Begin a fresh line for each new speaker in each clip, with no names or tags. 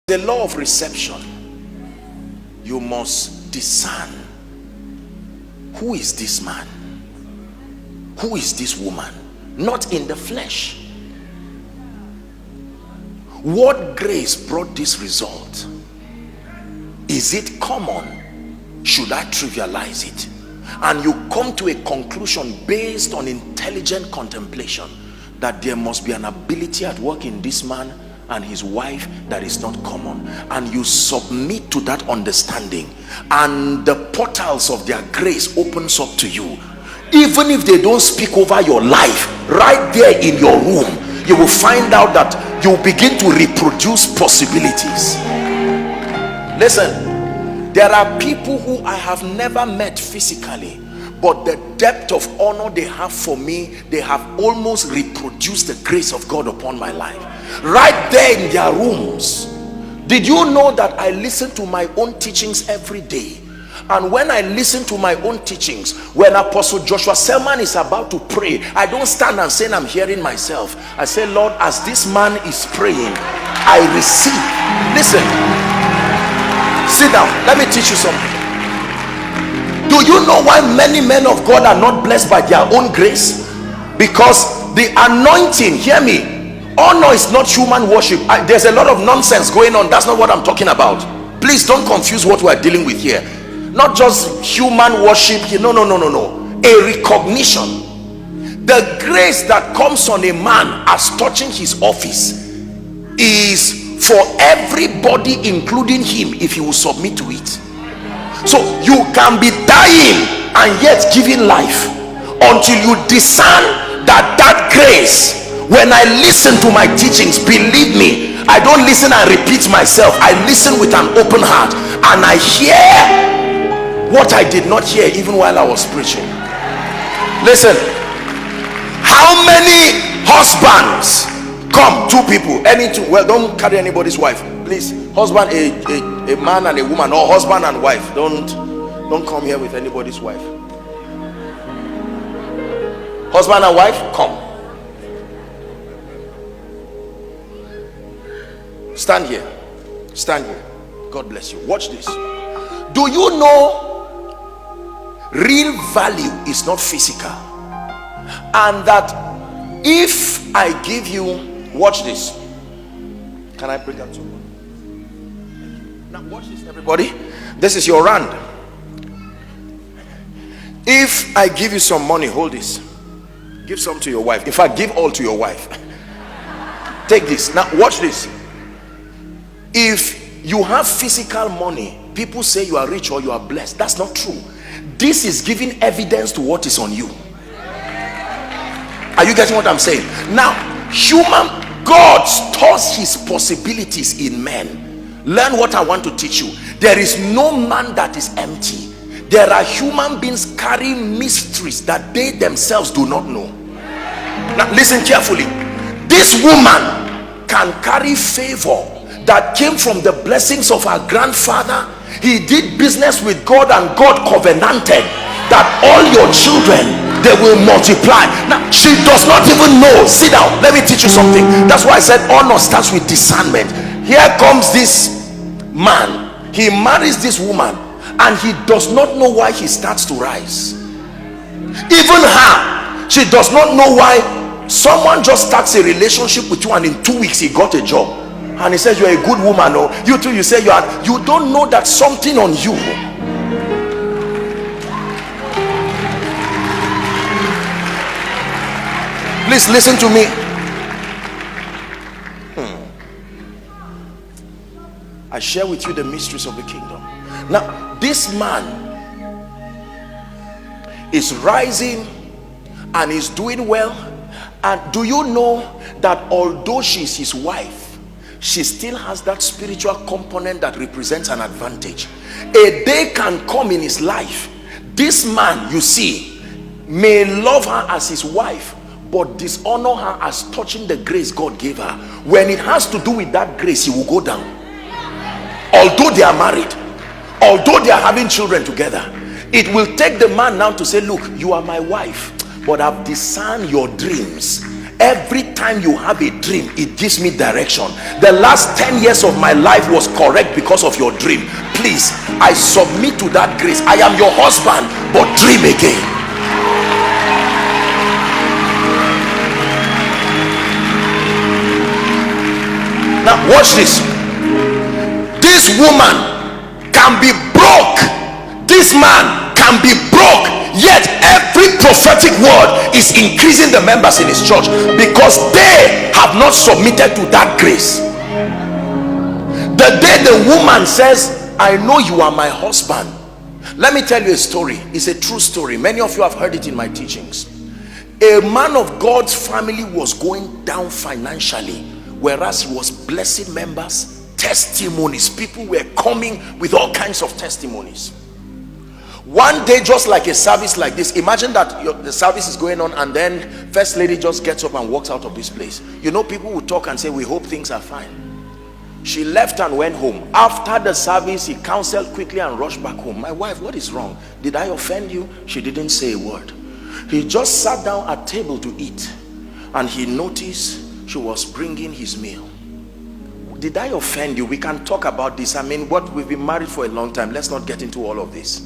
The law of reception. You must discern, who is this man? Who is this woman? Not in the flesh. What grace brought this result? Is it common? Should I trivialize it? And you come to a conclusion based on intelligent contemplation that there must be an ability at work in this man and his wife that is not common, and you submit to that understanding, and the portals of their grace opens up to you. Even if they don't speak over your life, right there in your room you will find out that you begin to reproduce possibilities. Listen, there are people who I have never met physically, but the depth of honor they have for me, they have almost reproduced the grace of God upon my life right there in their rooms. Did you know that I listen to my own teachings every day? And when I listen to my own teachings, when Apostle Joshua Selman is about to pray, I don't stand and say I'm hearing myself. I say, Lord, as this man is praying, I receive. Listen, sit down, let me teach you something. Do you know why many men of God are not blessed by their own grace? Because the anointing, hear me, honor is not human worship. There's a lot of nonsense going on. That's not what I'm talking about. Please don't confuse what we're dealing with here. Not just human worship. No. A recognition. The grace that comes on a man as touching his office is for everybody, including him, if he will submit to it. So you can be dying and yet giving life until you discern that grace. When I listen to my teachings, believe me, I don't listen and repeat myself. I listen with an open heart, and I hear what I did not hear even while I was preaching. Listen, how many husbands come? Two people, any two. Well, don't carry anybody's wife, please. Husband, a man and a woman, or husband and wife. Don't come here with anybody's wife. Husband and wife, come. Stand here. Stand here. God bless you. Watch this. Do you know real value is not physical? And that if I give you, watch this. Can I bring up someone? Now watch this, everybody. This is your rand. If I give you some money, hold this. Give some to your wife. In fact, give all to your wife. Take this. Now watch this. If you have physical money, people say you are rich or you are blessed. That's not true. This is giving evidence to what is on you. Are you getting what I'm saying? Now, God stores his possibilities in men. Learn what I want to teach you. There is no man that is empty. There are human beings carrying mysteries that they themselves do not know. Now listen carefully. This woman can carry favor that came from the blessings of her grandfather. He did business with God, and God covenanted that all your children, they will multiply. Now she does not even know. Sit down, let me teach you something. That's why I said honor starts with discernment. Here comes this man, he marries this woman, and he does not know why he starts to rise. Even her, she does not know why someone just starts a relationship with you and in 2 weeks he got a job. And he says you're a good woman, or you too, you say you don't know that something on you. Please listen to me. I share with you the mysteries of the kingdom. Now this man is rising and is doing well. And do you know that although she's his wife, she still has that spiritual component that represents an advantage? A day can come in his life, this man, you see, may love her as his wife, but dishonor her as touching the grace God gave her. When it has to do with that grace, he will go down. Although they are married, although they are having children together, it will take the man now to say, look, you are my wife, but I've discerned your dreams. Every time you have a dream, it gives me direction. The last 10 years of my life was correct because of your dream. Please, I submit to that grace. I am your husband, but dream again. Now watch this. This woman can be broke, this man can be broke, yet every prophetic word is increasing the members in his church, because they have not submitted to that grace. The day the woman says, I know you are my husband. Let me tell you a story. It's a true story. Many of you have heard it in my teachings. A man of God's family was going down financially, whereas he was blessing members. Testimonies, people were coming with all kinds of testimonies. One day, just like a service like this, imagine that the service is going on and then first lady just gets up and walks out of this place. You know, people will talk and say, we hope things are fine. She left and went home. After the service, he counseled quickly and rushed back home. My wife, what is wrong? Did I offend you? She didn't say a word. He just sat down at table to eat, and he noticed she was bringing his meal. Did I offend you? We can talk about this. I mean, what, we've been married for a long time. Let's not get into all of this.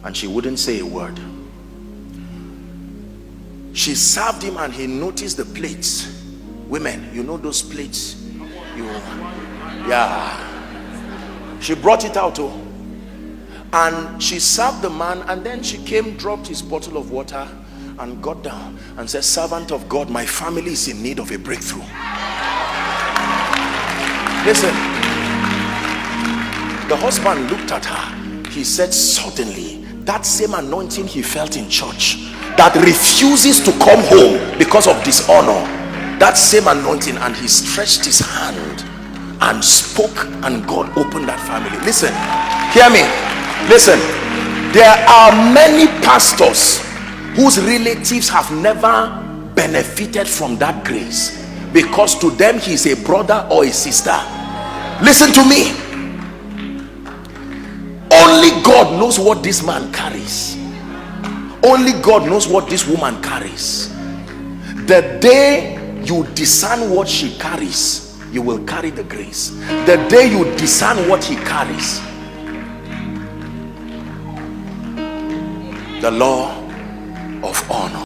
And she wouldn't say a word. She served him and he noticed the plates. Women, you know those plates? Yeah. She brought it out, and she served the man, and then she came, dropped his bottle of water and got down and said, servant of God, my family is in need of a breakthrough. Listen, the husband looked at her. He said, suddenly, that same anointing he felt in church that refuses to come home because of dishonor, that same anointing, and he stretched his hand and spoke, and God opened that family. Listen, hear me. Listen, there are many pastors whose relatives have never benefited from that grace, because to them he is a brother or a sister. Listen to me. Only God knows what this man carries. Only God knows what this woman carries. The day you discern what she carries, you will carry the grace. The day you discern what he carries, the law of honor.